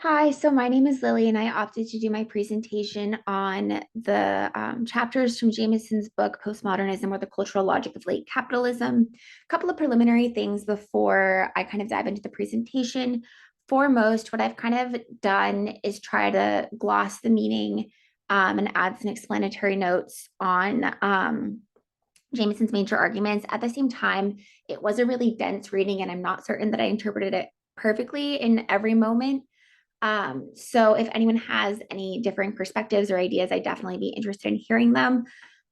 Hi, so my name is Lily, and I opted to do my presentation on the chapters from Jameson's book, Postmodernism or the Cultural Logic of Late Capitalism. A couple of preliminary things before I kind of dive into the presentation. Foremost, what I've kind of done is try to gloss the meaning and add some explanatory notes on Jameson's major arguments. At the same time, it was a really dense reading, and I'm not certain that I interpreted it perfectly in every moment. So if anyone has any differing perspectives or ideas, I'd definitely be interested in hearing them.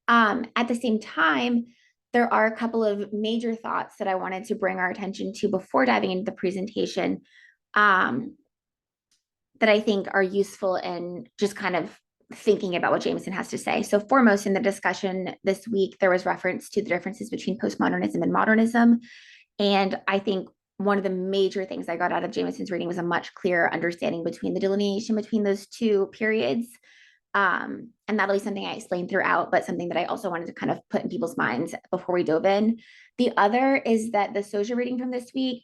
At the same time, there are a couple of major thoughts that I wanted to bring our attention to before diving into the presentation um, that I think are useful in just kind of thinking about what Jameson has to say. So, foremost in the discussion this week, there was reference to the differences between postmodernism and modernism. And I think one of the major things I got out of Jameson's reading was a much clearer understanding between the delineation between those two periods. And that'll be something I explained throughout, but something that I also wanted to kind of put in people's minds before we dove in. The other is that the social reading from this week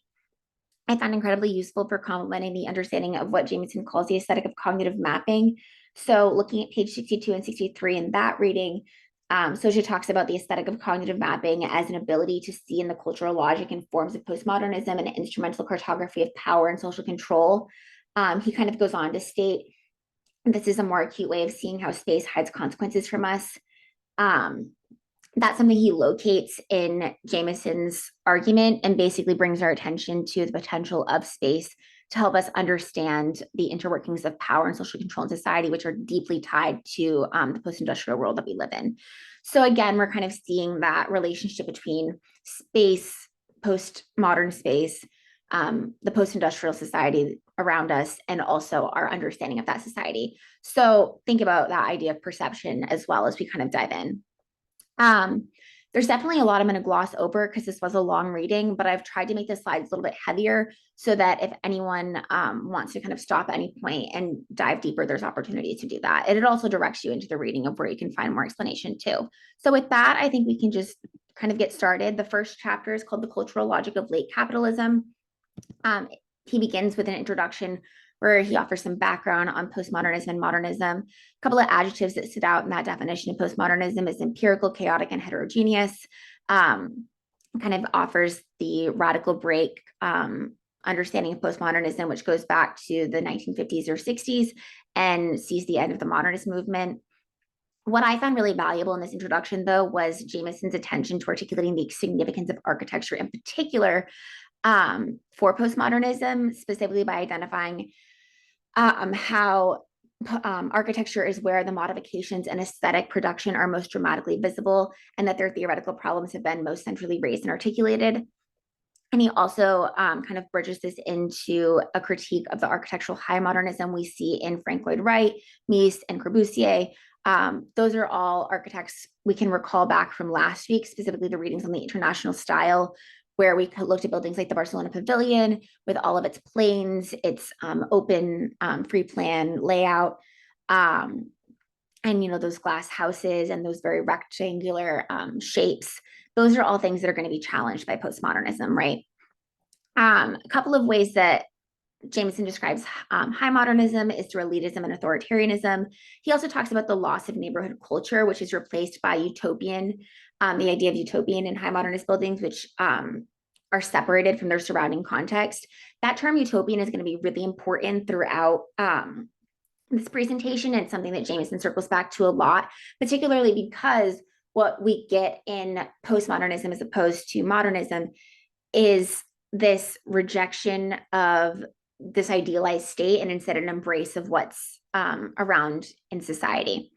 I found incredibly useful for complementing the understanding of what Jameson calls the aesthetic of cognitive mapping. So, looking at page 62 and 63 in that reading, Soja talks about the aesthetic of cognitive mapping as an ability to see in the cultural logic and forms of postmodernism and an instrumental cartography of power and social control. He kind of goes on to state this is a more acute way of seeing how space hides consequences from us. Um, that's something he locates in Jameson's argument and basically brings our attention to the potential of space to help us understand the interworkings of power and social control in society, which are deeply tied to the post-industrial world that we live in. So again, we're kind of seeing that relationship between space, postmodern space, the post-industrial society around us, and also our understanding of that society. So think about that idea of perception as well as we kind of dive in. Um, there's definitely a lot I'm going to gloss over because this was a long reading, but I've tried to make the slides a little bit heavier so that if anyone wants to kind of stop at any point and dive deeper, there's opportunity to do that. And it also directs you into the reading of where you can find more explanation too. So with that, I think we can just kind of get started. The first chapter is called The Cultural Logic of Late Capitalism. Um, he begins with an introduction where he offers some background on postmodernism and modernism. A couple of adjectives that stood out in that definition of postmodernism is empirical, chaotic, and heterogeneous. Kind of offers the radical break understanding of postmodernism, which goes back to the 1950s or 60s and sees the end of the modernist movement. What I found really valuable in this introduction, though, was Jameson's attention to articulating the significance of architecture in particular for postmodernism, specifically by identifying how architecture is where the modifications and aesthetic production are most dramatically visible, and that their theoretical problems have been most centrally raised and articulated. And he also kind of bridges this into a critique of the architectural high modernism we see in Frank Lloyd Wright, Mies, and Corbusier. Those are all architects we can recall back from last week, specifically the readings on the international style, where we looked at buildings like the Barcelona Pavilion with all of its planes, its open free plan layout, and those glass houses and those very rectangular shapes. Those are all things that are going to be challenged by postmodernism, right? A couple of ways that Jameson describes high modernism is through elitism and authoritarianism. He also talks about the loss of neighborhood culture, which is replaced by utopian, the idea of utopian in high modernist buildings, which are separated from their surrounding context. That term utopian is going to be really important throughout this presentation and something that Jameson circles back to a lot, particularly because what we get in postmodernism as opposed to modernism is this rejection of this idealized state and instead an embrace of what's around in society.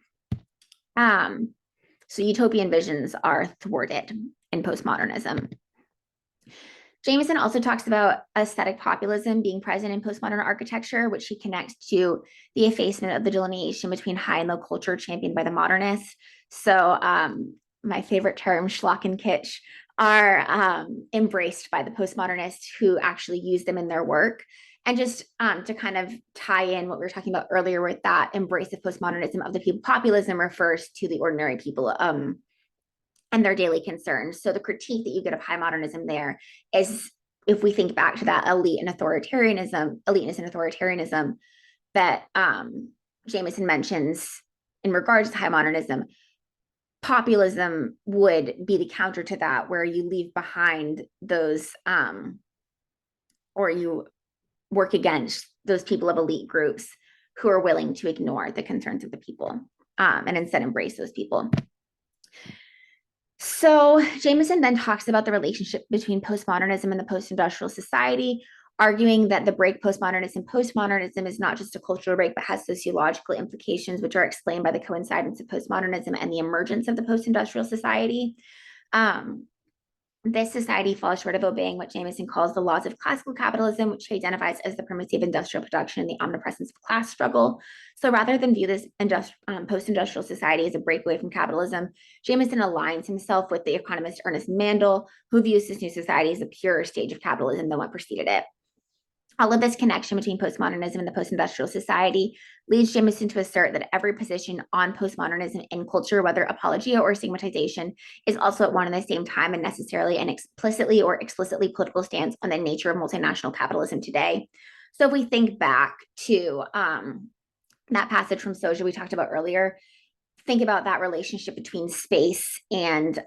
So utopian visions are thwarted in postmodernism. Jameson also talks about aesthetic populism being present in postmodern architecture, which he connects to the effacement of the delineation between high and low culture championed by the modernists. So my favorite term, schlock and kitsch, are embraced by the postmodernists who actually use them in their work. And just to kind of tie in what we were talking about earlier with that embrace of postmodernism of the people, populism refers to the ordinary people and their daily concerns. So the critique that you get of high modernism there is, if we think back to that eliteness and authoritarianism, that Jameson mentions in regards to high modernism, populism would be the counter to that, where you leave behind those or you work against those people of elite groups who are willing to ignore the concerns of the people and instead embrace those people. So Jameson then talks about the relationship between postmodernism and the post-industrial society, arguing that the break postmodernism is not just a cultural break, but has sociological implications, which are explained by the coincidence of postmodernism and the emergence of the post-industrial society. This society falls short of obeying what Jameson calls the laws of classical capitalism, which he identifies as the primacy of industrial production and the omnipresence of class struggle. So rather than view this post-industrial society as a breakaway from capitalism, Jameson aligns himself with the economist Ernest Mandel, who views this new society as a purer stage of capitalism than what preceded it. All of this connection between postmodernism and the post-industrial society leads Jameson to assert that every position on postmodernism in culture, whether apologia or stigmatization, is also at one and the same time and necessarily an explicitly or explicitly political stance on the nature of multinational capitalism today. So if we think back to that passage from Soja we talked about earlier, think about that relationship between space and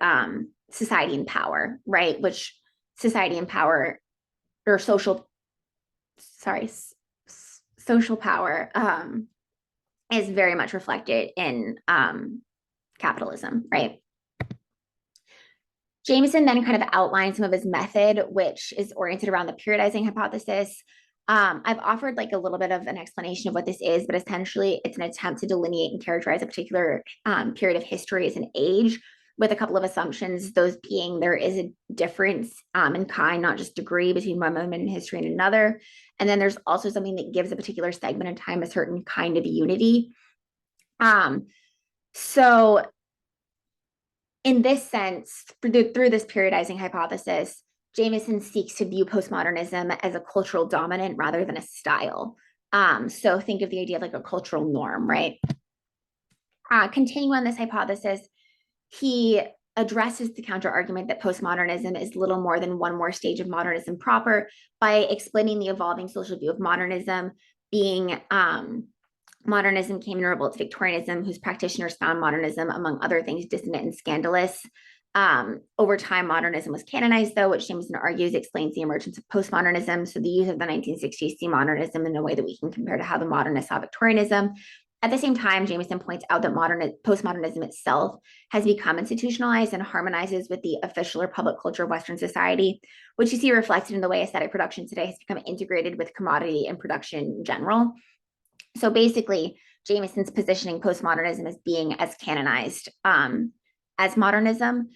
society and power, right? Which society and power or social power is very much reflected in capitalism, right? Jameson then kind of outlines some of his method, which is oriented around the periodizing hypothesis. I've offered like a little bit of an explanation of what this is, but essentially it's an attempt to delineate and characterize a particular period of history as an age, with a couple of assumptions, those being there is a difference in kind, not just degree, between one moment in history and another. And then there's also something that gives a particular segment of time a certain kind of unity. So in this sense, through this periodizing hypothesis, Jameson seeks to view postmodernism as a cultural dominant rather than a style. So think of the idea of like a cultural norm, right? Continuing on this hypothesis, he addresses the counter argument that postmodernism is little more than one more stage of modernism proper by explaining the evolving social view of modernism, being modernism came in revolt to Victorianism, whose practitioners found modernism, among other things, dissonant and scandalous. Over time, modernism was canonized, though, which Jameson argues explains the emergence of postmodernism. So the use of the 1960s see modernism in a way that we can compare to how the modernists saw Victorianism. At the same time, Jameson points out that postmodernism itself has become institutionalized and harmonizes with the official or public culture of Western society, which you see reflected in the way aesthetic production today has become integrated with commodity and production in general. So basically, Jameson's positioning postmodernism as being as canonized as modernism.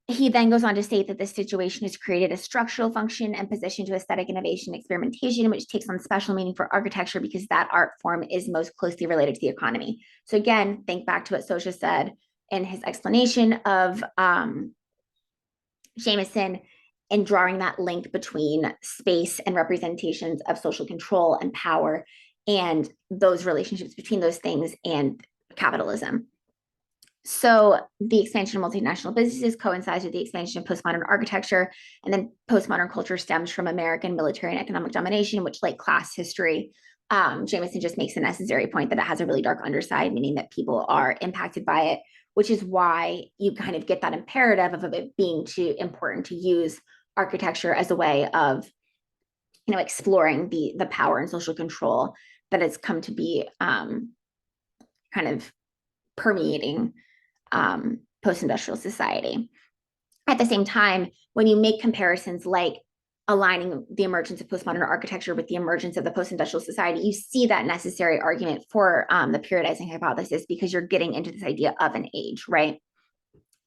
He then goes on to state that this situation has created a structural function and position to aesthetic innovation and experimentation, which takes on special meaning for architecture because that art form is most closely related to the economy. So again, think back to what Soja said in his explanation of Jameson and drawing that link between space and representations of social control and power and those relationships between those things and capitalism. So the expansion of multinational businesses coincides with the expansion of postmodern architecture, and then postmodern culture stems from American military and economic domination, which, like class history, Jameson just makes a necessary point that it has a really dark underside, meaning that people are impacted by it, which is why you kind of get that imperative of it being too important to use architecture as a way of, you know, exploring the power and social control that has come to be kind of permeating post-industrial society. At the same time, when you make comparisons like aligning the emergence of postmodern architecture with the emergence of the post-industrial society, you see that necessary argument for the periodizing hypothesis, because you're getting into this idea of an age, right?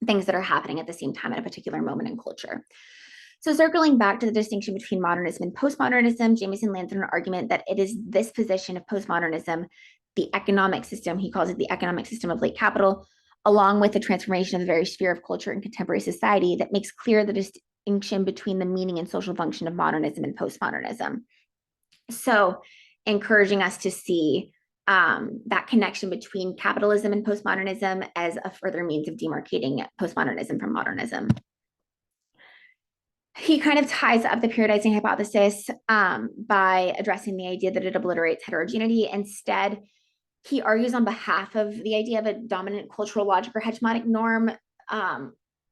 Things that are happening at the same time at a particular moment in culture. So circling back to the distinction between modernism and postmodernism, Jameson lands on an argument that it is this position of postmodernism, the economic system, he calls it the economic system of late capital, along with the transformation of the very sphere of culture in contemporary society, that makes clear the distinction between the meaning and social function of modernism and postmodernism. So encouraging us to see that connection between capitalism and postmodernism as a further means of demarcating postmodernism from modernism. he kind of ties up the periodizing hypothesis by addressing the idea that it obliterates heterogeneity. Instead, he argues on behalf of the idea of a dominant cultural logic or hegemonic norm,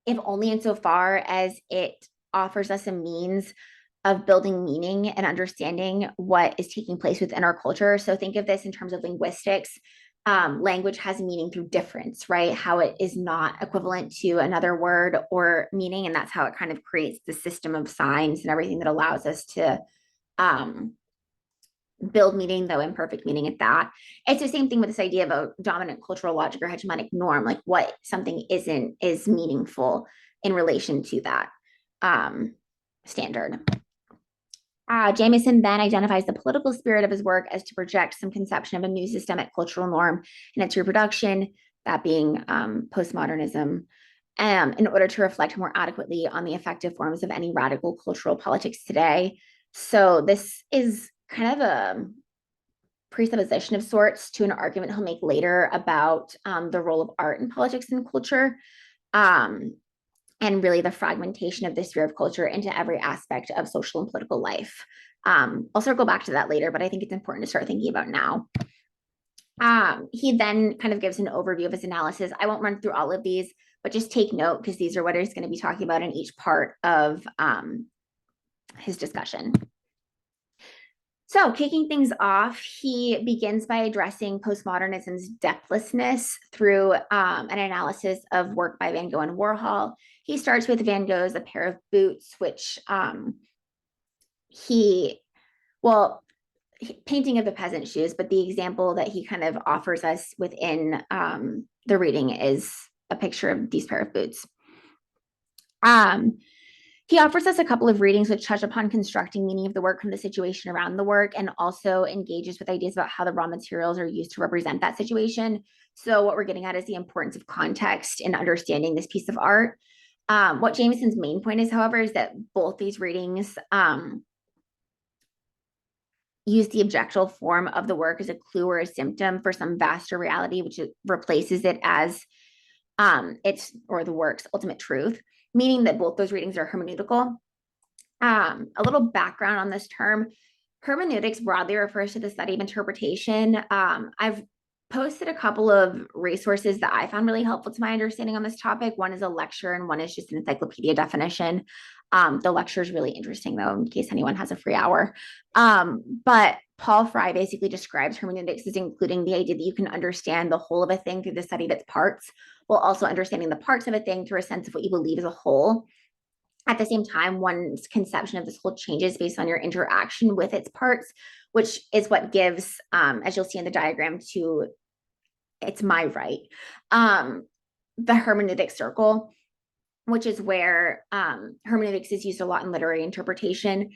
if only insofar as it offers us a means of building meaning and understanding what is taking place within our culture. So think of this in terms of linguistics. Language has meaning through difference, right? How it is not equivalent to another word or meaning. And that's how it kind of creates the system of signs and everything that allows us to um, build meaning, though imperfect meaning at that. It's the same thing with this idea of a dominant cultural logic or hegemonic norm, like what something isn't is meaningful in relation to that standard. Jameson then identifies the political spirit of his work as to project some conception of a new systemic cultural norm and its reproduction, that being postmodernism, in order to reflect more adequately on the effective forms of any radical cultural politics today. So this is kind of a presupposition of sorts to an argument he'll make later about the role of art in politics and culture. And really the fragmentation of the sphere of culture into every aspect of social and political life. I'll circle back to that later, but I think it's important to start thinking about now. He then kind of gives an overview of his analysis. I won't run through all of these, but just take note because these are what he's going to be talking about in each part of his discussion. So, kicking things off, he begins by addressing postmodernism's depthlessness through an analysis of work by Van Gogh and Warhol. He starts with Van Gogh's A Pair of Boots, which painting of the peasant shoes, but the example that he kind of offers us within the reading is a picture of these pair of boots. He offers us a couple of readings which touch upon constructing meaning of the work from the situation around the work, and also engages with ideas about how the raw materials are used to represent that situation. So what we're getting at is the importance of context in understanding this piece of art. What Jameson's main point is, however, is that both these readings use the objectual form of the work as a clue or a symptom for some vaster reality, which replaces it as its or the work's ultimate truth, meaning that both those readings are hermeneutical. A little background on this term. Hermeneutics broadly refers to the study of interpretation. I've posted a couple of resources that I found really helpful to my understanding on this topic. One is a lecture and one is just an encyclopedia definition. The lecture is really interesting, though, in case anyone has a free hour. But Paul Fry basically describes hermeneutics as including the idea that you can understand the whole of a thing through the study of its parts, while also understanding the parts of a thing through a sense of what you believe as a whole. At the same time, one's conception of this whole changes based on your interaction with its parts, which is what gives, as you'll see in the diagram, to it's my right, the hermeneutic circle, which is where hermeneutics is used a lot in literary interpretation,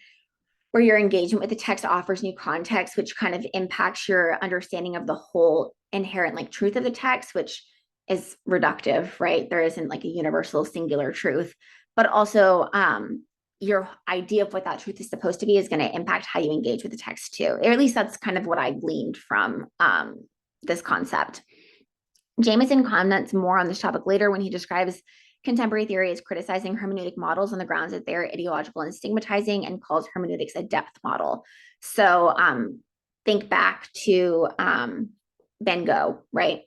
where your engagement with the text offers new context, which kind of impacts your understanding of the whole inherent like truth of the text, which is reductive, right? There isn't like a universal singular truth, but also your idea of what that truth is supposed to be is going to impact how you engage with the text too. Or at least that's kind of what I gleaned from this concept. Jameson comments more on this topic later when he describes contemporary theory as criticizing hermeneutic models on the grounds that they're ideological and stigmatizing, and calls hermeneutics a depth model. So think back to Van Gogh, right?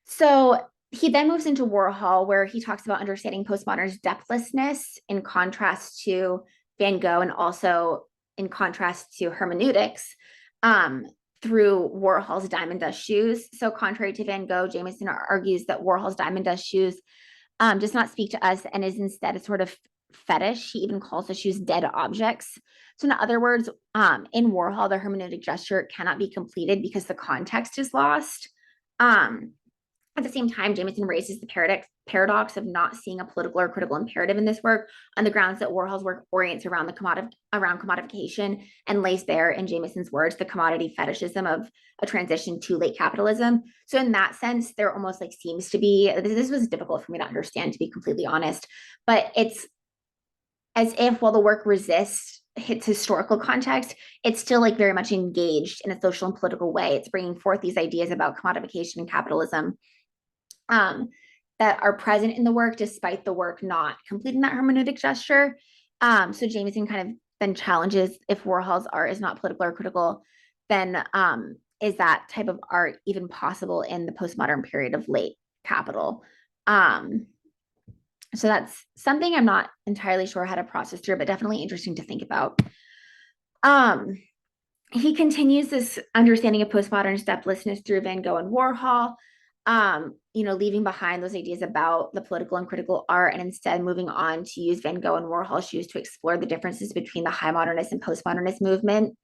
So he then moves into Warhol, where he talks about understanding postmodern's depthlessness in contrast to Van Gogh, and also in contrast to hermeneutics through Warhol's diamond dust shoes. So contrary to Van Gogh, Jameson argues that Warhol's diamond dust shoes does not speak to us and is instead a sort of fetish. He even calls the shoes dead objects. So in other words, in Warhol, the hermeneutic gesture cannot be completed because the context is lost. At the same time, Jameson raises the paradox of not seeing a political or critical imperative in this work on the grounds that Warhol's work orients around commodification and lays bare, in Jameson's words, the commodity fetishism of a transition to late capitalism. So in that sense, there almost like seems to be, this was difficult for me to understand, to be completely honest, but it's as if while the work resists its historical context, it's still like very much engaged in a social and political way. It's bringing forth these ideas about commodification and capitalism. that are present in the work despite the work not completing that hermeneutic gesture. So Jameson kind of then challenges if Warhol's art is not political or critical, then is that type of art even possible in the postmodern period of late Capital? So that's something I'm not entirely sure how to process through, but definitely interesting to think about. He continues this understanding of postmodern depthlessness through Van Gogh and Warhol, leaving behind those ideas about the political and critical art, and instead moving on to use Van Gogh and Warhol's shoes to explore the differences between the high modernist and postmodernist movement.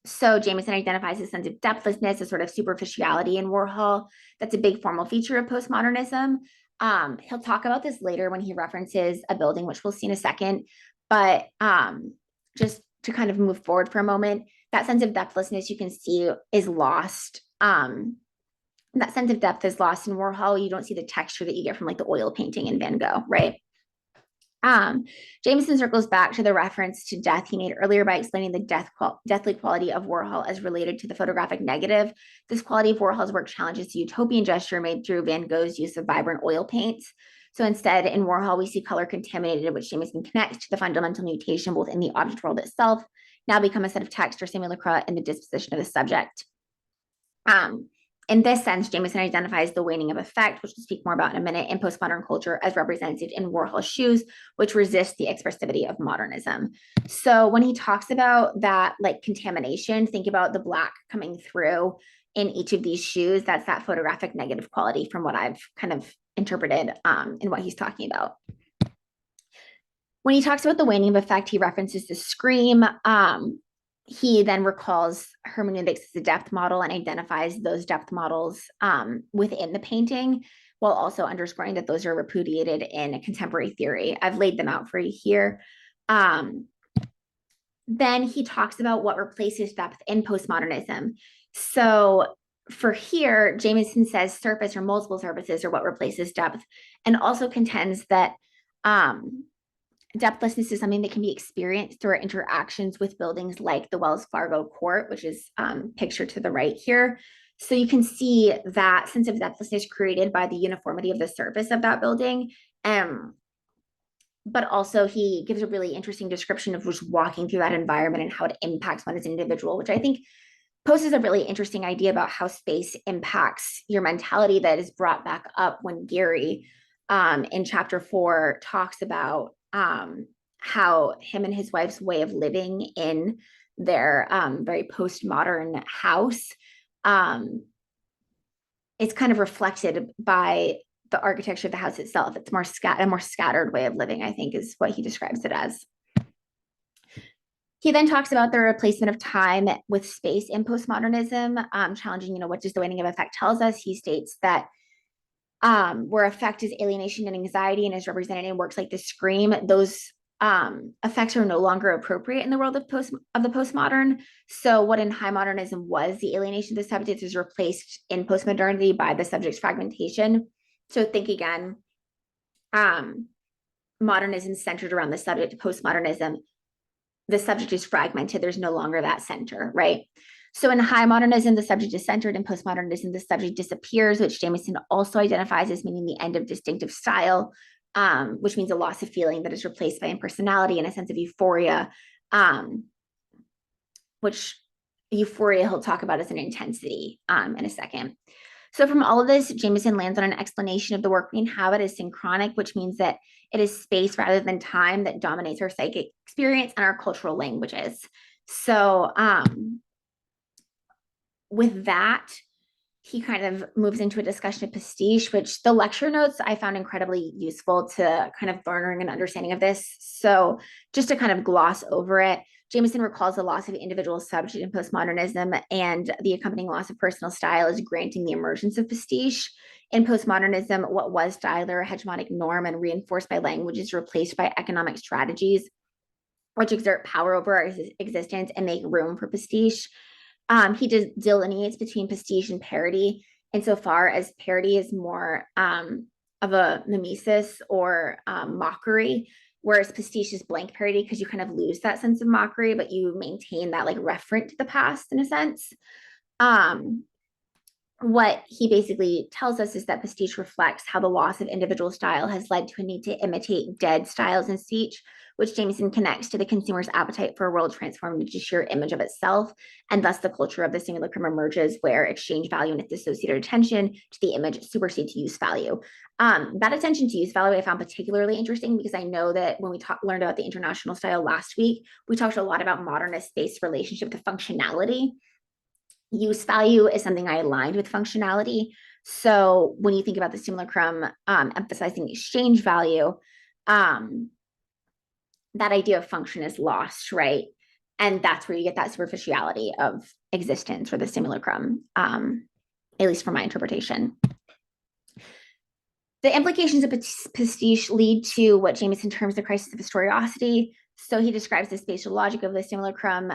So Jameson identifies a sense of depthlessness, a sort of superficiality in Warhol. That's a big formal feature of postmodernism. He'll talk about this later when he references a building, which we'll see in a second. But just to kind of move forward for a moment, that sense of depthlessness you can see is lost. That sense of depth is lost in Warhol. You don't see the texture that you get from like the oil painting in Van Gogh, right? Jameson circles back to the reference to death he made earlier by explaining the deathly quality of Warhol as related to the photographic negative. This quality of Warhol's work challenges the utopian gesture made through Van Gogh's use of vibrant oil paints. So instead, in Warhol, we see color contaminated, which Jameson connects to the fundamental mutation both in the object world itself, now become a set of text or simulacra in the disposition of the subject. In this sense, Jameson identifies the waning of effect, which we'll speak more about in a minute, in postmodern culture as represented in Warhol's shoes, which resist the expressivity of modernism. So when he talks about that like contamination, think about the black coming through in each of these shoes. That's that photographic negative quality from what I've kind of interpreted in what he's talking about. When he talks about the waning of effect, he references the scream. He then recalls hermeneutics as a depth model and identifies those depth models within the painting, while also underscoring that those are repudiated in contemporary theory. I've laid them out for you here. Then he talks about what replaces depth in postmodernism. So for here, Jameson says surface or multiple surfaces are what replaces depth, and also contends that depthlessness is something that can be experienced through our interactions with buildings like the Wells Fargo Court, which is pictured to the right here. So you can see that sense of depthlessness created by the uniformity of the surface of that building. But also he gives a really interesting description of just walking through that environment and how it impacts one as an individual, which I think poses a really interesting idea about how space impacts your mentality that is brought back up when Gary in chapter 4 talks about how him and his wife's way of living in their very postmodern house is kind of reflected by the architecture of the house itself. It's a more scattered way of living, I think, is what he describes it as. He then talks about the replacement of time with space in postmodernism, challenging, what does the waning of effect tells us? He states that where effect is alienation and anxiety and is represented in works like The Scream, those effects are no longer appropriate in the world of the postmodern. So what in high modernism was the alienation of the subject is replaced in postmodernity by the subject's fragmentation. So think again, modernism centered around the subject. Postmodernism, the subject is fragmented. There's no longer that center, right? So in high modernism, the subject is centered. In postmodernism, the subject disappears, which Jameson also identifies as meaning the end of distinctive style, which means a loss of feeling that is replaced by impersonality and a sense of euphoria, which euphoria he'll talk about as an intensity in a second. So from all of this, Jameson lands on an explanation of the work we inhabit as synchronic, which means that it is space rather than time that dominates our psychic experience and our cultural languages. So with that, he kind of moves into a discussion of pastiche, which the lecture notes I found incredibly useful to kind of garnering an understanding of this. So just to kind of gloss over it, Jameson recalls the loss of individual subject in postmodernism and the accompanying loss of personal style is granting the emergence of pastiche. In postmodernism, what was style or a hegemonic norm and reinforced by language is replaced by economic strategies, which exert power over our existence and make room for pastiche. He delineates between pastiche and parody insofar as parody is more of a mimesis or mockery, whereas pastiche is blank parody because you kind of lose that sense of mockery, but you maintain that like referent to the past in a sense. what he basically tells us is that pastiche reflects how the loss of individual style has led to a need to imitate dead styles in speech, which Jameson connects to the consumer's appetite for a world transformed into sheer image of itself. And thus the culture of the simulacrum emerges, where exchange value and its associated attention to the image supersedes use value. That attention to use value I found particularly interesting, because I know that when we learned about the international style last week, we talked a lot about modernist-based relationship to functionality. Use value is something I aligned with functionality. So when you think about the simulacrum emphasizing exchange value, that idea of function is lost, right? And that's where you get that superficiality of existence for the simulacrum, at least from my interpretation. The implications of pastiche lead to what Jameson terms the crisis of historiosity. So he describes the spatial logic of the simulacrum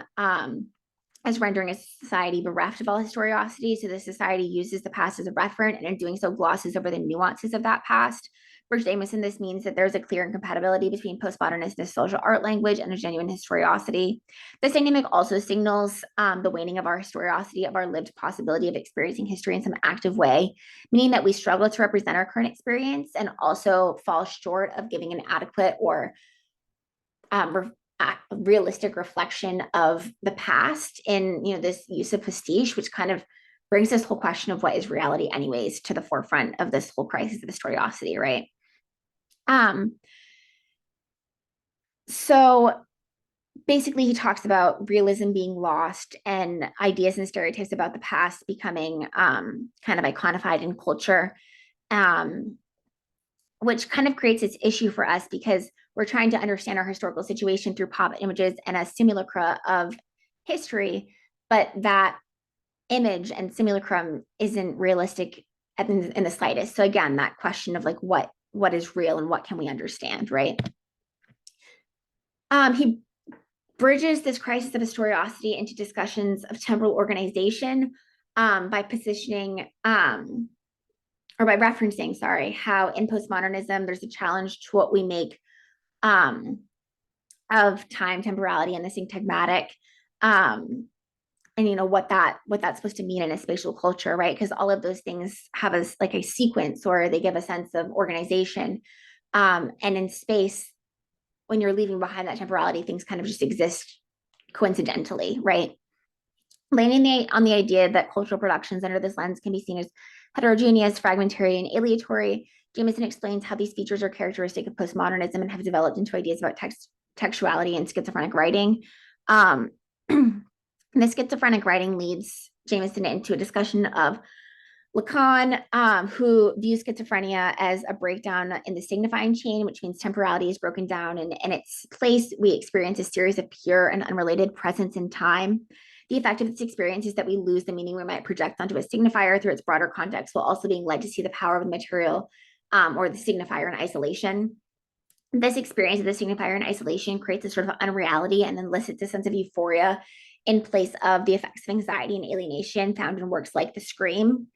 as rendering a society bereft of all historiosity. So the society uses the past as a referent, and in doing so glosses over the nuances of that past. For Jameson, this means that there's a clear incompatibility between postmodernist nostalgia art language and a genuine historiosity. This dynamic also signals the waning of our historiosity, of our lived possibility of experiencing history in some active way, meaning that we struggle to represent our current experience and also fall short of giving an adequate or realistic reflection of the past in this use of pastiche, which kind of brings this whole question of what is reality anyways to the forefront of this whole crisis of historiosity, right? So basically he talks about realism being lost and ideas and stereotypes about the past becoming kind of iconified in culture, which kind of creates this issue for us because we're trying to understand our historical situation through pop images and a simulacra of history, but that image and simulacrum isn't realistic in the slightest. So again, that question of like what is real and what can we understand, right? He bridges this crisis of historiosity into discussions of temporal organization by positioning or by referencing, sorry, how in postmodernism there's a challenge to what we make of time, temporality, and the syntagmatic, and what that's supposed to mean in a spatial culture, right? Because all of those things have a sequence, or they give a sense of organization, and in space, when you're leaving behind that temporality, things kind of just exist coincidentally, right? Landing on the idea that cultural productions under this lens can be seen as heterogeneous, fragmentary, and aleatory, Jameson explains how these features are characteristic of postmodernism and have developed into ideas about textuality and schizophrenic writing. The schizophrenic writing leads Jameson into a discussion of Lacan, who views schizophrenia as a breakdown in the signifying chain, which means temporality is broken down, and in its place, we experience a series of pure and unrelated presence in time. The effect of this experience is that we lose the meaning we might project onto a signifier through its broader context, while also being led to see the power of the material or the signifier in isolation. This experience of the signifier in isolation creates a sort of unreality and elicits a sense of euphoria in place of the effects of anxiety and alienation found in works like The Scream.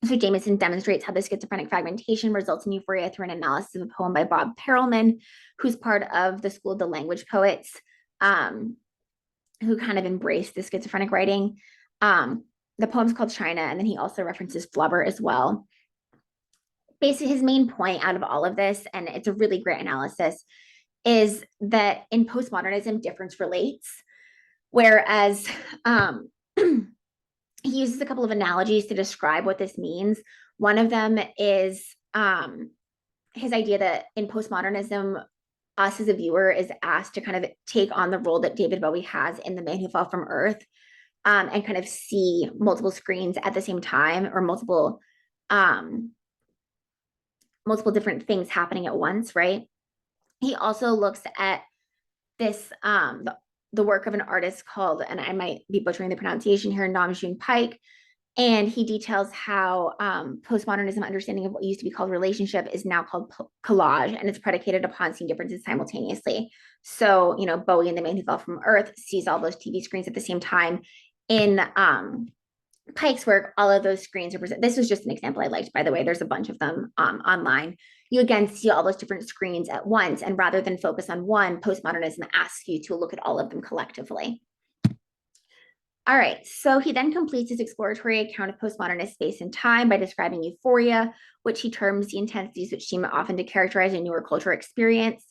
So Jameson demonstrates how the schizophrenic fragmentation results in euphoria through an analysis of a poem by Bob Perelman, who's part of the School of the Language Poets, who kind of embraced the schizophrenic writing. The poem's called China, and then he also references Flubber as well. Basically, his main point out of all of this, and it's a really great analysis, is that in postmodernism, difference relates, whereas he uses a couple of analogies to describe what this means. One of them is his idea that in postmodernism, us as a viewer is asked to kind of take on the role that David Bowie has in The Man Who Fell from Earth, and kind of see multiple screens at the same time, or multiple different things happening at once, right? He also looks at this the work of an artist called, and I might be butchering the pronunciation here, Nam June Paik, and he details how postmodernism understanding of what used to be called relationship is now called collage, and it's predicated upon seeing differences simultaneously. So, Bowie in The Man Who Fell from Earth sees all those TV screens at the same time. In Pike's work, all of those screens are present. This was just an example I liked, by the way. There's a bunch of them online. You again see all those different screens at once, and rather than focus on one, postmodernism asks you to look at all of them collectively. All right, so he then completes his exploratory account of postmodernist space and time by describing euphoria, which he terms the intensities which seem often to characterize a newer cultural experience.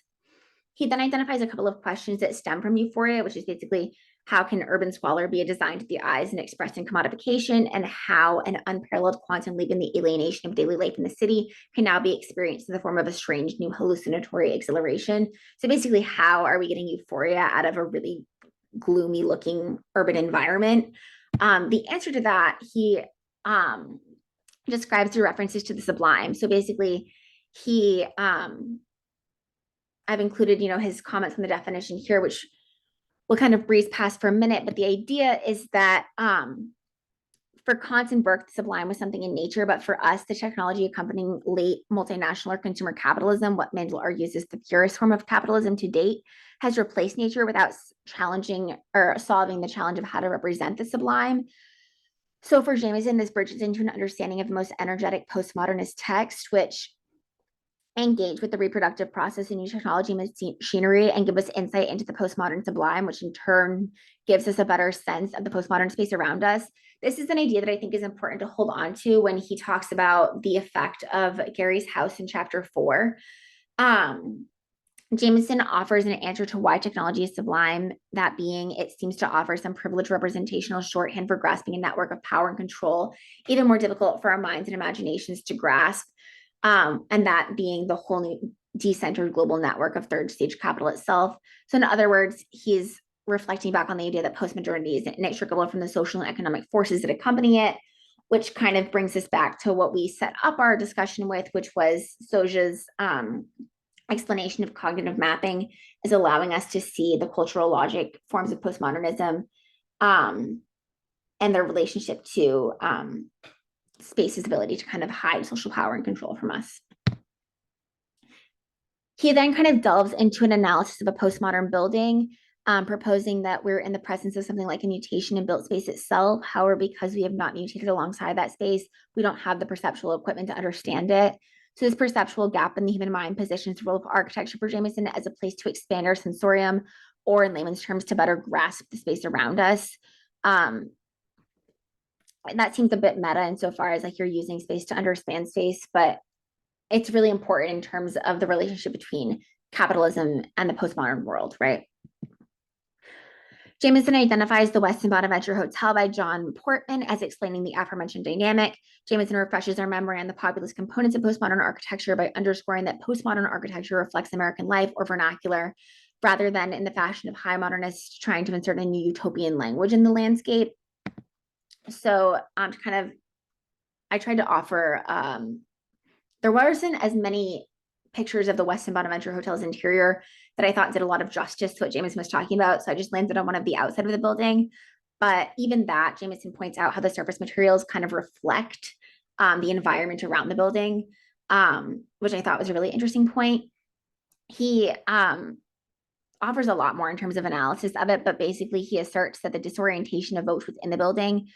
He then identifies a couple of questions that stem from euphoria, which is basically how can urban squalor be a design to the eyes and expressed in commodification, and how an unparalleled quantum leap in the alienation of daily life in the city can now be experienced in the form of a strange new hallucinatory exhilaration. So basically, how are we getting euphoria out of a really gloomy looking urban environment? The answer to that, he describes through references to the sublime. So basically, he I've included, his comments on the definition here, which we'll kind of breeze past for a minute. But the idea is that for Kant and Burke, the sublime was something in nature, but for us, the technology accompanying late multinational or consumer capitalism, what Mandel argues is the purest form of capitalism to date, has replaced nature without challenging or solving the challenge of how to represent the sublime. So for Jameson, this bridges into an understanding of the most energetic postmodernist text, which engage with the reproductive process in new technology and machinery and give us insight into the postmodern sublime, which in turn gives us a better sense of the postmodern space around us. This is an idea that I think is important to hold on to when he talks about the effect of Gary's house in chapter 4. Jameson offers an answer to why technology is sublime, that being it seems to offer some privileged representational shorthand for grasping a network of power and control, even more difficult for our minds and imaginations to grasp. And that being the whole new decentered global network of third stage capital itself. So in other words, he's reflecting back on the idea that postmodernity is inextricable from the social and economic forces that accompany it, which kind of brings us back to what we set up our discussion with, which was Soja's explanation of cognitive mapping is allowing us to see the cultural logic forms of postmodernism and their relationship to space's ability to kind of hide social power and control from us. He then kind of delves into an analysis of a postmodern building, proposing that we're in the presence of something like a mutation in built space itself. However, because we have not mutated alongside that space, we don't have the perceptual equipment to understand it. So this perceptual gap in the human mind positions the role of architecture for Jameson as a place to expand our sensorium, or in layman's terms, to better grasp the space around us. That seems a bit meta insofar as like you're using space to understand space, but it's really important in terms of the relationship between capitalism and the postmodern world, right? Jameson identifies the Westin Bonaventure Hotel by John Portman as explaining the aforementioned dynamic. Jameson refreshes our memory on the populist components of postmodern architecture by underscoring that postmodern architecture reflects American life or vernacular, rather than in the fashion of high modernists trying to insert a new utopian language in the landscape. So I tried to offer, there wasn't as many pictures of the Westin Bonaventure Hotel's interior that I thought did a lot of justice to what Jameson was talking about. So I just landed on one of the outside of the building. But even that, Jameson points out how the surface materials kind of reflect the environment around the building, which I thought was a really interesting point. He offers a lot more in terms of analysis of it, but basically he asserts that the disorientation evoked within the building,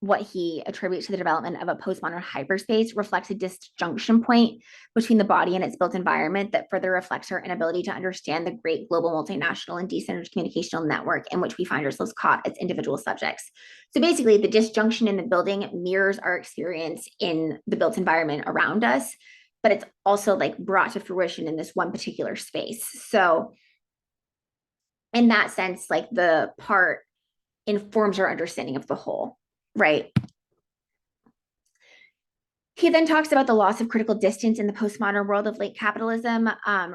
what he attributes to the development of a postmodern hyperspace, reflects a disjunction point between the body and its built environment that further reflects our inability to understand the great global multinational and decentered communicational network in which we find ourselves caught as individual subjects. So basically, the disjunction in the building mirrors our experience in the built environment around us, but it's also like brought to fruition in this one particular space. So in that sense, like the part informs our understanding of the whole, right? He then talks about the loss of critical distance in the postmodern world of late capitalism,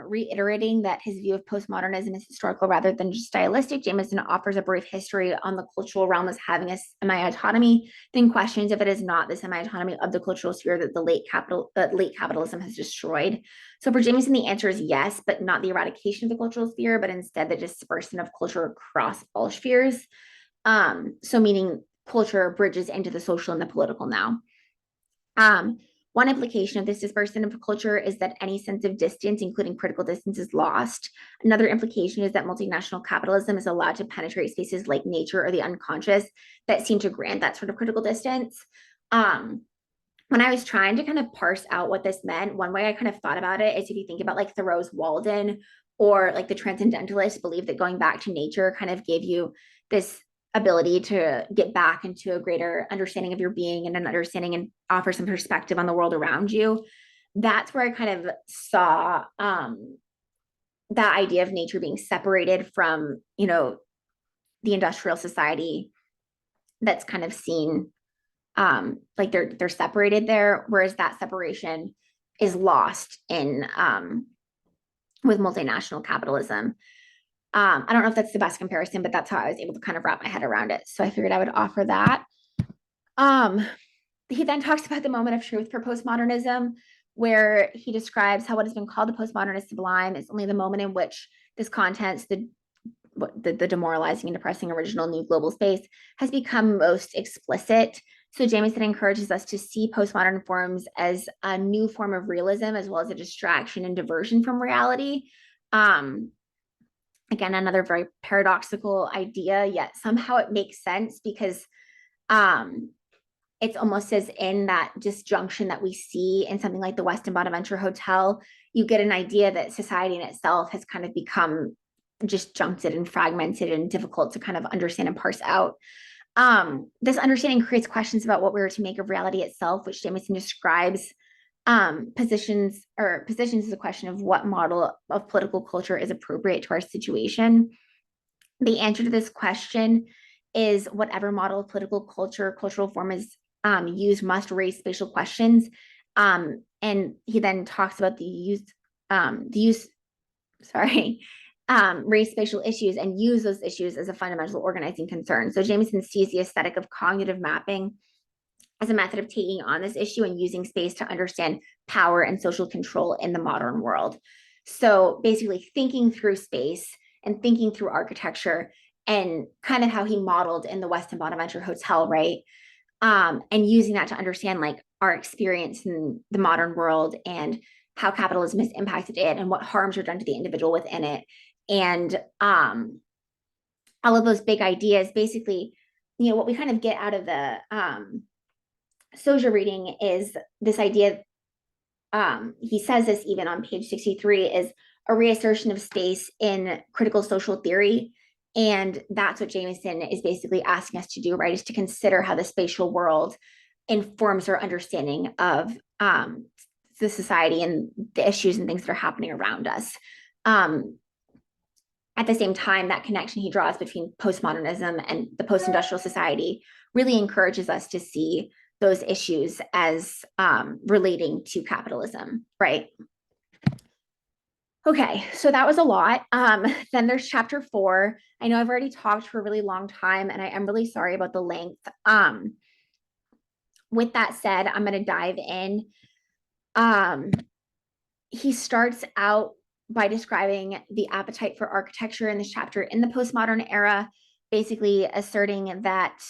reiterating that his view of postmodernism is historical rather than just stylistic. Jameson offers a brief history on the cultural realm as having a semi-autonomy, then questions if it is not the semi-autonomy of the cultural sphere that the late capitalism has destroyed. So for Jameson, the answer is yes, but not the eradication of the cultural sphere, but instead the dispersion of culture across all spheres. So meaning culture bridges into the social and the political now. One implication of this dispersion of culture is that any sense of distance, including critical distance, is lost. Another implication is that multinational capitalism is allowed to penetrate spaces like nature or the unconscious that seem to grant that sort of critical distance. When I was trying to kind of parse out what this meant, one way I kind of thought about it is if you think about like Thoreau's Walden or like the transcendentalists believe that going back to nature kind of gave you this ability to get back into a greater understanding of your being and an understanding and offer some perspective on the world around you. That's where I kind of saw that idea of nature being separated from, the industrial society that's kind of seen like they're separated there, whereas that separation is lost in with multinational capitalism. I don't know if that's the best comparison, but that's how I was able to kind of wrap my head around it. So I figured I would offer that. Um, he then talks about the moment of truth for postmodernism, where he describes how what has been called the postmodernist sublime is only the moment in which this contents, the demoralizing and depressing original new global space, has become most explicit. So Jameson encourages us to see postmodern forms as a new form of realism, as well as a distraction and diversion from reality. Again, another very paradoxical idea, yet somehow it makes sense because it's almost as in that disjunction that we see in something like the Westin Bonaventure Hotel, you get an idea that society in itself has kind of become disjuncted and fragmented and difficult to kind of understand and parse out. This understanding creates questions about what we are to make of reality itself, which Jameson describes positions as a question of what model of political culture is appropriate to our situation. The answer to this question is whatever model of political culture, cultural form is used must raise spatial questions. And he then talks about raise spatial issues and use those issues as a fundamental organizing concern. So Jameson sees the aesthetic of cognitive mapping as a method of taking on this issue and using space to understand power and social control in the modern world. So basically thinking through space and thinking through architecture and kind of how he modeled in the Westin Bonaventure Hotel, right? And using that to understand like our experience in the modern world and how capitalism has impacted it and what harms are done to the individual within it. And all of those big ideas, basically, what we kind of get out of the Soja reading is this idea, he says this even on page 63, is a reassertion of space in critical social theory. And that's what Jameson is basically asking us to do, right? Is to consider how the spatial world informs our understanding of the society and the issues and things that are happening around us. At the same time, that connection he draws between postmodernism and the post-industrial society really encourages us to see those issues as relating to capitalism, right? Okay, so that was a lot. Then there's chapter 4. I know I've already talked for a really long time, and I am really sorry about the length. With that said, I'm going to dive in. He starts out by describing the appetite for architecture in this chapter in the postmodern era, basically asserting that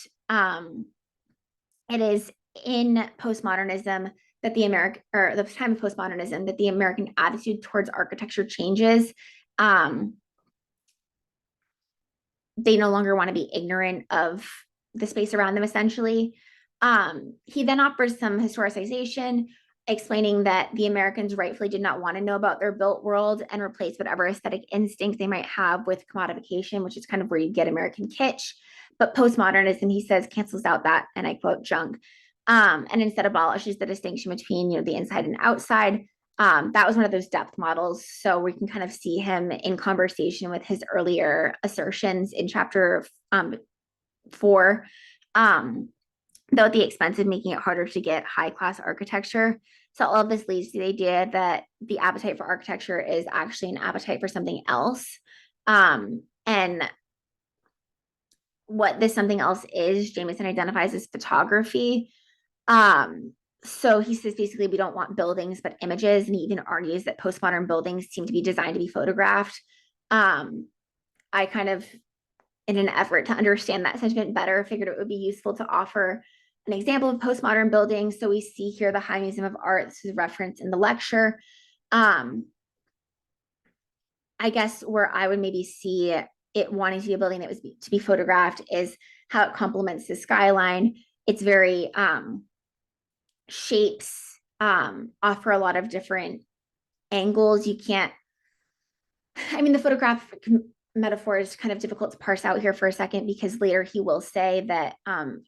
it is in postmodernism that the time of postmodernism that the American attitude towards architecture changes. They no longer want to be ignorant of the space around them, essentially. He then offers some historicization, explaining that the Americans rightfully did not want to know about their built world and replace whatever aesthetic instinct they might have with commodification, which is kind of where you get American kitsch. But postmodernism, he says, cancels out that, and I quote, junk, and instead abolishes the distinction between, the inside and outside. That was one of those depth models. So we can kind of see him in conversation with his earlier assertions in chapter 4, though at the expense of making it harder to get high class architecture. So all of this leads to the idea that the appetite for architecture is actually an appetite for something else. And what this something else is, Jameson identifies as photography. So he says basically we don't want buildings but images, and he even argues that postmodern buildings seem to be designed to be photographed. I kind of, in an effort to understand that sentiment better, figured it would be useful to offer an example of postmodern buildings. So we see here the High Museum of Art. This is referenced in the lecture. I guess where I would maybe see it wanting to be a building that was to be photographed is how it complements the skyline. It's very shapes offer a lot of different angles. You can't, I mean, the photographic metaphor is kind of difficult to parse out here for a second, because later he will say that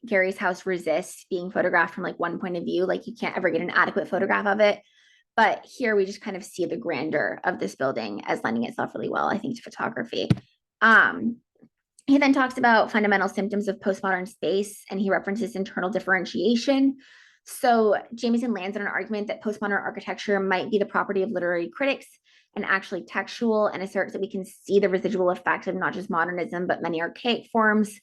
Gary's house resists being photographed from like one point of view, like you can't ever get an adequate photograph of it. But here we just kind of see the grandeur of this building as lending itself really well, I think, to photography. He then talks about fundamental symptoms of postmodern space, and he references internal differentiation. So Jameson lands on an argument that postmodern architecture might be the property of literary critics and actually textual, and asserts that we can see the residual effect of not just modernism, but many archaic forms,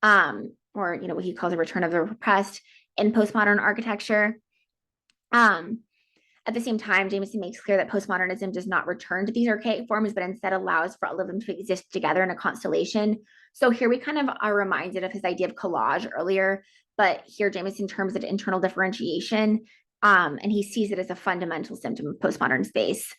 or what he calls a return of the repressed in postmodern architecture. At the same time, Jameson makes clear that postmodernism does not return to these archaic forms, but instead allows for all of them to exist together in a constellation. So here we kind of are reminded of his idea of collage earlier, but here Jameson terms it internal differentiation, and he sees it as a fundamental symptom of postmodern space.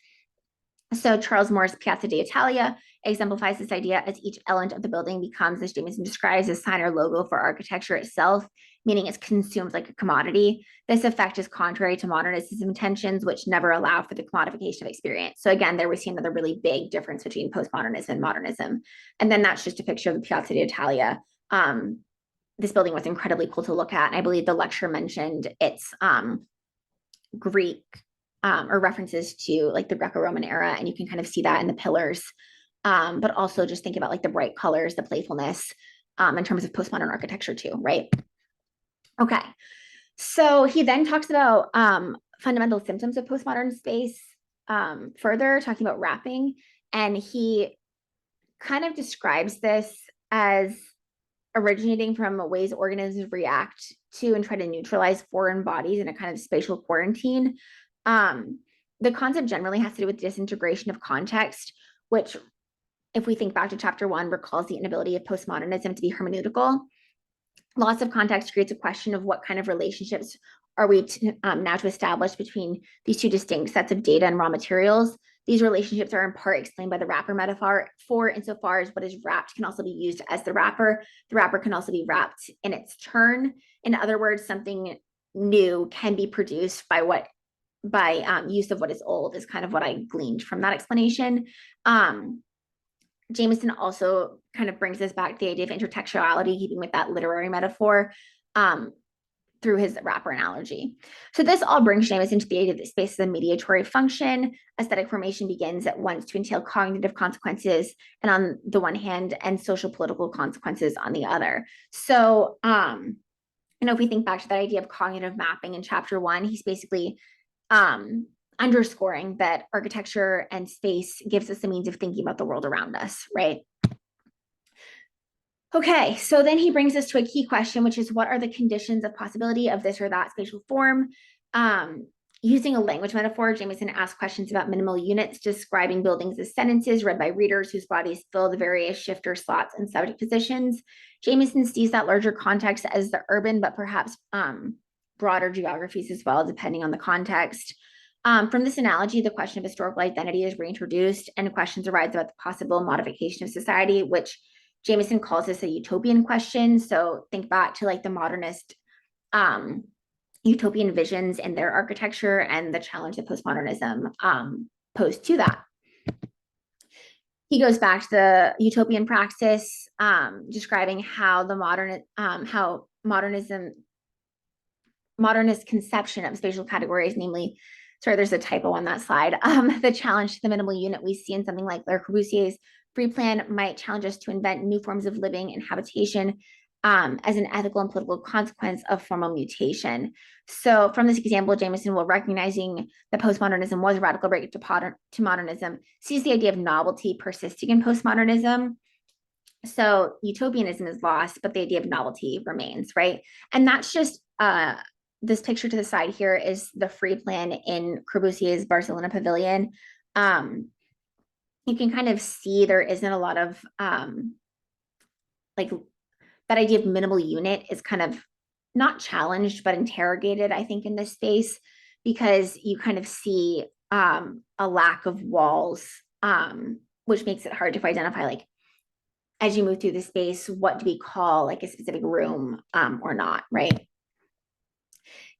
So Charles Moore's Piazza d'Italia exemplifies this idea, as each element of the building becomes, as Jameson describes, a sign or logo for architecture itself, meaning it's consumed like a commodity. This effect is contrary to modernism's intentions, which never allow for the commodification of experience. So again, there we see another really big difference between postmodernism and modernism. And then that's just a picture of the Piazza d'Italia. This building was incredibly cool to look at. And I believe the lecture mentioned its Greek or references to like the Greco-Roman era, and you can kind of see that in the pillars. But also just think about like the bright colors, the playfulness, in terms of postmodern architecture too, right? Okay, so he then talks about fundamental symptoms of postmodern space, further talking about wrapping, and he kind of describes this as originating from ways organisms react to and try to neutralize foreign bodies in a kind of spatial quarantine. The concept generally has to do with disintegration of context, which, if we think back to chapter 1, recalls the inability of postmodernism to be hermeneutical. Loss of context creates a question of what kind of relationships are we now to establish between these two distinct sets of data and raw materials. These relationships are in part explained by the wrapper metaphor, for insofar as what is wrapped can also be used as the wrapper. The wrapper can also be wrapped in its turn. In other words, something new can be produced by use of what is old, is kind of what I gleaned from that explanation. Jameson also kind of brings us back to the idea of intertextuality, keeping with that literary metaphor, through his wrapper analogy. So this all brings Jameson to the idea that space is a mediatory function. Aesthetic formation begins at once to entail cognitive consequences, and on the one hand, and social political consequences on the other. So, if we think back to that idea of cognitive mapping in chapter 1, he's basically underscoring that architecture and space gives us a means of thinking about the world around us, right? Okay, so then he brings us to a key question, which is, what are the conditions of possibility of this or that spatial form? Using a language metaphor, Jameson asks questions about minimal units, describing buildings as sentences read by readers whose bodies fill the various shifter slots and subject positions. Jameson sees that larger context as the urban, but perhaps broader geographies as well, depending on the context. From this analogy, the question of historical identity is reintroduced, and questions arise about the possible modification of society, which Jameson calls this a utopian question. So think back to like the modernist utopian visions in their architecture and the challenge that postmodernism posed to that. He goes back to the utopian praxis, describing how the modernist conception of spatial categories, namely, sorry, there's a typo on that slide, the challenge to the minimal unit we see in something like Le Corbusier's free plan might challenge us to invent new forms of living and habitation, as an ethical and political consequence of formal mutation. So from this example, Jameson, while recognizing that postmodernism was a radical break to modernism, sees the idea of novelty persisting in postmodernism. So utopianism is lost, but the idea of novelty remains, right? And that's just this picture to the side here is the free plan in Corbusier's Barcelona Pavilion. You can kind of see there isn't a lot of like that idea of minimal unit is kind of not challenged, but interrogated, I think, in this space, because you kind of see a lack of walls, which makes it hard to identify, like, as you move through the space, what do we call like a specific room or not, right?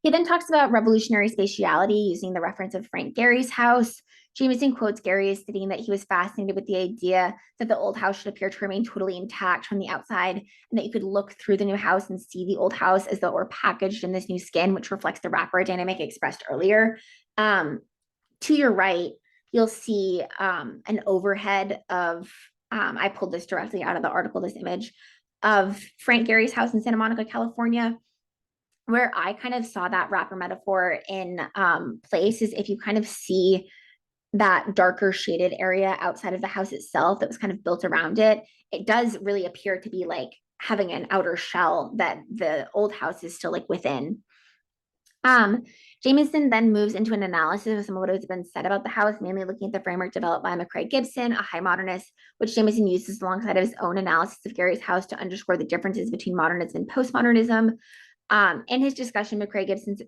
He then talks about revolutionary spatiality using the reference of Frank Gehry's house. Jameson quotes Gary as stating that he was fascinated with the idea that the old house should appear to remain totally intact from the outside, and that you could look through the new house and see the old house as though it were packaged in this new skin, which reflects the wrapper dynamic expressed earlier. To your right, you'll see an overhead of, I pulled this directly out of the article, this image of Frank Gehry's house in Santa Monica, California, where I kind of saw that wrapper metaphor in place is if you kind of see that darker shaded area outside of the house itself that was kind of built around it, it does really appear to be like having an outer shell that the old house is still like within. Jameson then moves into an analysis of some of what has been said about the house, mainly looking at the framework developed by McCrae Gibson, a high modernist, which Jameson uses alongside of his own analysis of Gary's house to underscore the differences between modernism and postmodernism. In his discussion, McCrae Gibson's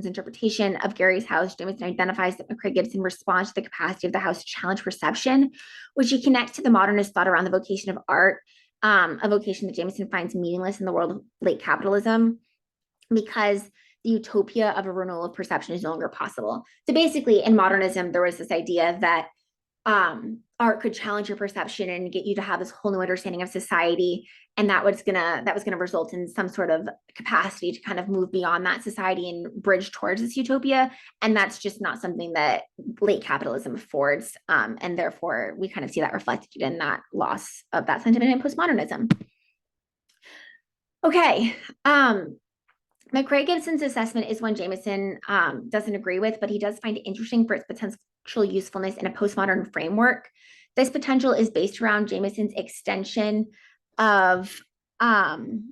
interpretation of Gary's house, Jameson identifies that McCrae Gibson responds to the capacity of the house to challenge perception, which he connects to the modernist thought around the vocation of art, a vocation that Jameson finds meaningless in the world of late capitalism, because the utopia of a renewal of perception is no longer possible. So basically, in modernism, there was this idea that art could challenge your perception and get you to have this whole new understanding of society, and that was gonna result in some sort of capacity to kind of move beyond that society and bridge towards this utopia. And that's just not something that late capitalism affords, and therefore we kind of see that reflected in that loss of that sentiment in postmodernism. Okay. McCrae Gibson's assessment is one Jameson doesn't agree with, but he does find it interesting for its potential usefulness in a postmodern framework. This potential is based around Jameson's extension of McCrae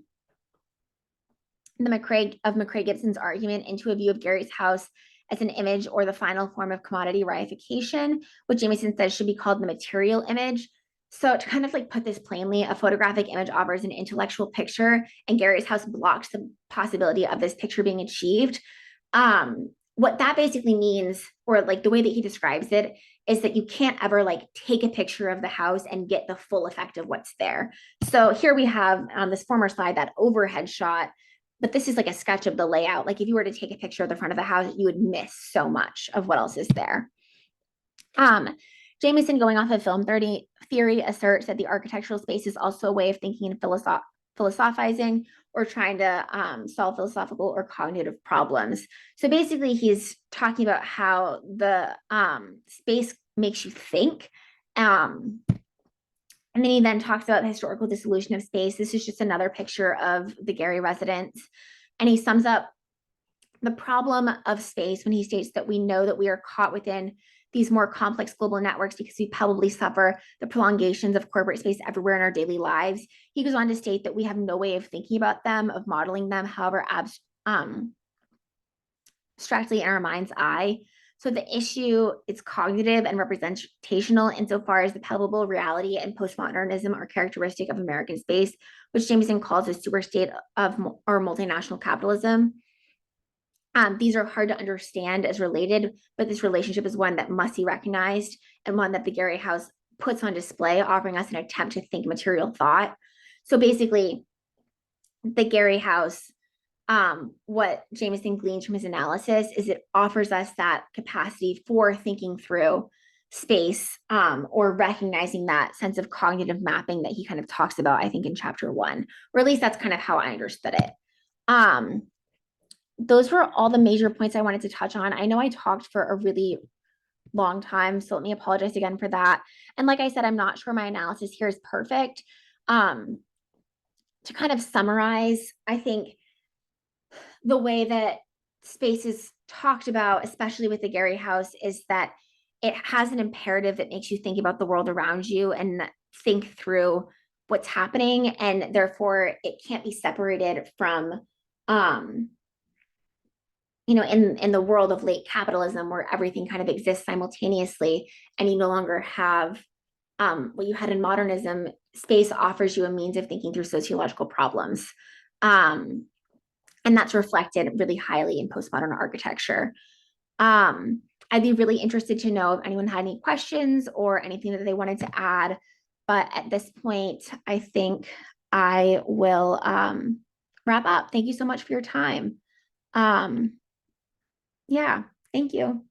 Gibson's argument into a view of Gary's house as an image or the final form of commodity reification, which Jameson says should be called the material image. So to kind of like put this plainly, a photographic image offers an intellectual picture, and Gary's house blocks the possibility of this picture being achieved. What that basically means, or like the way that he describes it, is that you can't ever like take a picture of the house and get the full effect of what's there. So here we have on this former slide that overhead shot, but this is like a sketch of the layout. Like if you were to take a picture of the front of the house, you would miss so much of what else is there. Jameson, going off of film theory, asserts that the architectural space is also a way of thinking and philosophizing or trying to solve philosophical or cognitive problems. So basically, he's talking about how the space makes you think. And then he then talks about the historical dissolution of space. This is just another picture of the Gary residence. And he sums up the problem of space when he states that we know that we are caught within these more complex global networks because we probably suffer the prolongations of corporate space everywhere in our daily lives. He goes on to state that we have no way of thinking about them, of modeling them, however abstractly in our mind's eye. So the issue is cognitive and representational insofar as the palpable reality and postmodernism are characteristic of American space, which Jameson calls a superstate of or multinational capitalism. These are hard to understand as related, but this relationship is one that must be recognized and one that the Gary House puts on display, offering us an attempt to think material thought. So basically, the Gary House, what Jameson gleans from his analysis is it offers us that capacity for thinking through space, or recognizing that sense of cognitive mapping that he kind of talks about, I think, in chapter 1, or at least that's kind of how I understood it. Those were all the major points I wanted to touch on. I know I talked for a really long time, so let me apologize again for that. And like I said, I'm not sure my analysis here is perfect. To kind of summarize, I think the way that space is talked about, especially with the Gary House, is that it has an imperative that makes you think about the world around you and think through what's happening, and therefore it can't be separated from in the world of late capitalism where everything kind of exists simultaneously, and you no longer have what you had in modernism. Space offers you a means of thinking through sociological problems. And that's reflected really highly in postmodern architecture. I'd be really interested to know if anyone had any questions or anything that they wanted to add. But at this point, I think I will wrap up. Thank you so much for your time. Yeah, thank you.